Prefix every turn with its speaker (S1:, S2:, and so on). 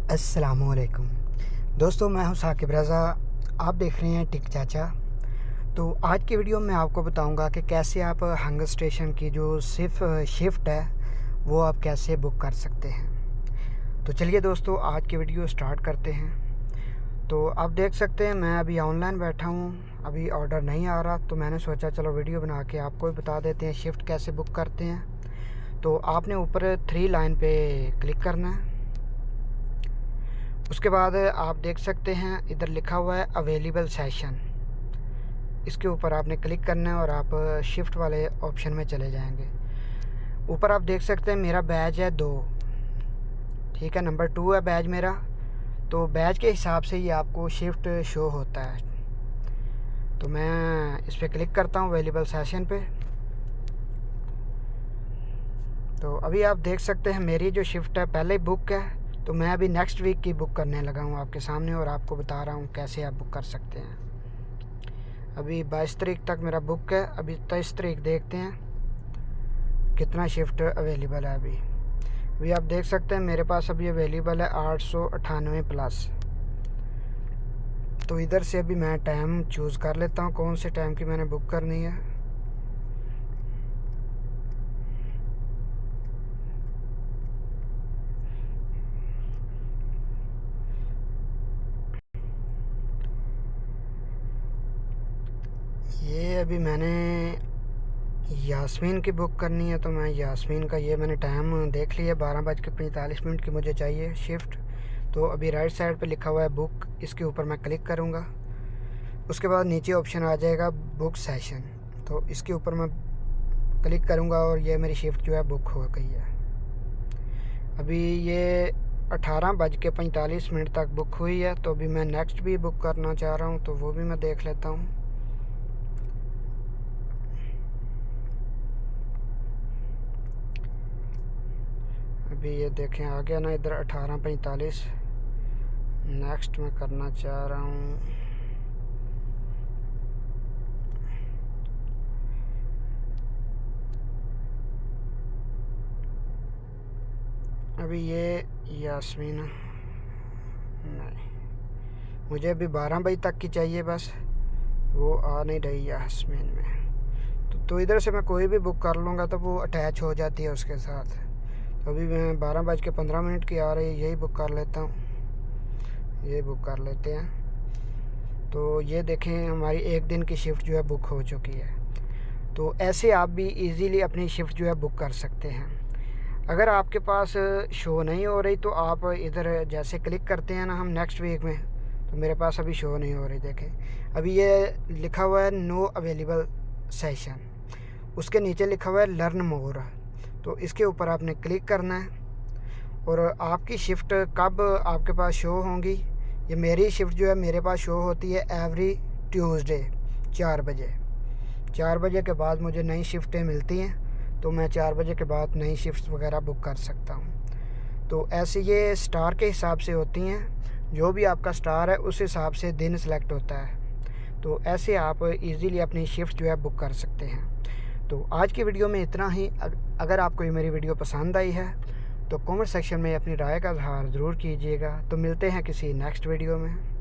S1: अस्सलामुअलैकुम दोस्तों, मैं हूं साकिब रज़ा। आप देख रहे हैं टिक चाचा। तो आज की वीडियो में आपको बताऊंगा कि कैसे आप हंगर स्टेशन की जो सिर्फ शिफ्ट है वो आप कैसे बुक कर सकते हैं। तो चलिए दोस्तों, आज की वीडियो स्टार्ट करते हैं। तो आप देख सकते हैं मैं अभी ऑनलाइन बैठा हूं, अभी ऑर्डर नहीं आ रहा, तो मैंने सोचा चलो वीडियो बना के आपको भी बता देते हैं शिफ्ट कैसे बुक करते हैं। तो आपने ऊपर 3 लाइन पे क्लिक करना है। उसके बाद आप देख सकते हैं इधर लिखा हुआ है अवेलेबल सेशन, इसके ऊपर आपने क्लिक करना है और आप शिफ्ट वाले ऑप्शन में चले जाएंगे। ऊपर आप देख सकते हैं मेरा बैच है 2, ठीक है, नंबर 2 है बैच मेरा। तो बैच के हिसाब से ही आपको शिफ्ट शो होता है। तो मैं इस पर क्लिक करता हूँ अवेलेबल सेशन पे। तो अभी आप देख सकते हैं मेरी जो शिफ्ट है पहले ही बुक है, तो मैं अभी नेक्स्ट वीक की बुक करने लगा हूँ आपके सामने और आपको बता रहा हूँ कैसे आप बुक कर सकते हैं। अभी 22 तारीख तक मेरा बुक है, अभी 23 तारीख देखते हैं कितना शिफ्ट अवेलेबल है। अभी आप देख सकते हैं मेरे पास अभी अवेलेबल है 898 प्लस। तो इधर से अभी मैं टाइम चूज़ कर लेता हूँ कौन से टाइम की मैंने बुक करनी है। ये अभी मैंने यास्मीन की बुक करनी है, तो मैं यास्मीन का ये मैंने टाइम देख लिया, 12:45 की मुझे चाहिए शिफ्ट। तो अभी राइट साइड पे लिखा हुआ है बुक, इसके ऊपर मैं क्लिक करूँगा। उसके बाद नीचे ऑप्शन आ जाएगा बुक सेशन, तो इसके ऊपर मैं क्लिक करूँगा और ये मेरी शिफ्ट जो है बुक हो गई है। अभी ये 18:45 तक बुक हुई है। तो अभी मैं नेक्स्ट भी बुक करना चाह रहा हूँ, तो वो भी मैं देख लेता हूँ। अभी ये देखें आ गया ना इधर 18:45। नेक्स्ट मैं करना चाह रहा हूँ। अभी ये यास्मीन नहीं, मुझे अभी 12 बजे तक की चाहिए बस, वो आ नहीं रही यास्मीन में। तो इधर से मैं कोई भी बुक कर लूँगा तो वो अटैच हो जाती है उसके साथ। तो अभी मैं 12:15 की आ रही है, यही बुक कर लेता हूँ, ये बुक कर लेते हैं। तो ये देखें हमारी एक दिन की शिफ्ट जो है बुक हो चुकी है। तो ऐसे आप भी इजीली अपनी शिफ्ट जो है बुक कर सकते हैं। अगर आपके पास शो नहीं हो रही तो आप इधर जैसे क्लिक करते हैं ना हम नेक्स्ट वीक में, तो मेरे पास अभी शो नहीं हो रही। देखें अभी ये लिखा हुआ है नो अवेलेबल सेशन, उसके नीचे लिखा हुआ है लर्न मोर। तो इसके ऊपर आपने क्लिक करना है और आपकी शिफ्ट कब आपके पास शो होंगी। ये मेरी शिफ्ट जो है मेरे पास शो होती है एवरी ट्यूसडे 4 बजे। 4 बजे के बाद मुझे नई शिफ्टें मिलती हैं, तो मैं 4 बजे के बाद नई शिफ्ट वगैरह बुक कर सकता हूँ। तो ऐसे ये स्टार के हिसाब से होती हैं, जो भी आपका स्टार है उस हिसाब से दिन सेलेक्ट होता है। तो ऐसे आप इजीली अपनी शिफ्ट जो है बुक कर सकते हैं। तो आज की वीडियो में इतना ही। अगर आपको ये मेरी वीडियो पसंद आई है तो कमेंट सेक्शन में अपनी राय का इज़हार ज़रूर कीजिएगा। तो मिलते हैं किसी नेक्स्ट वीडियो में।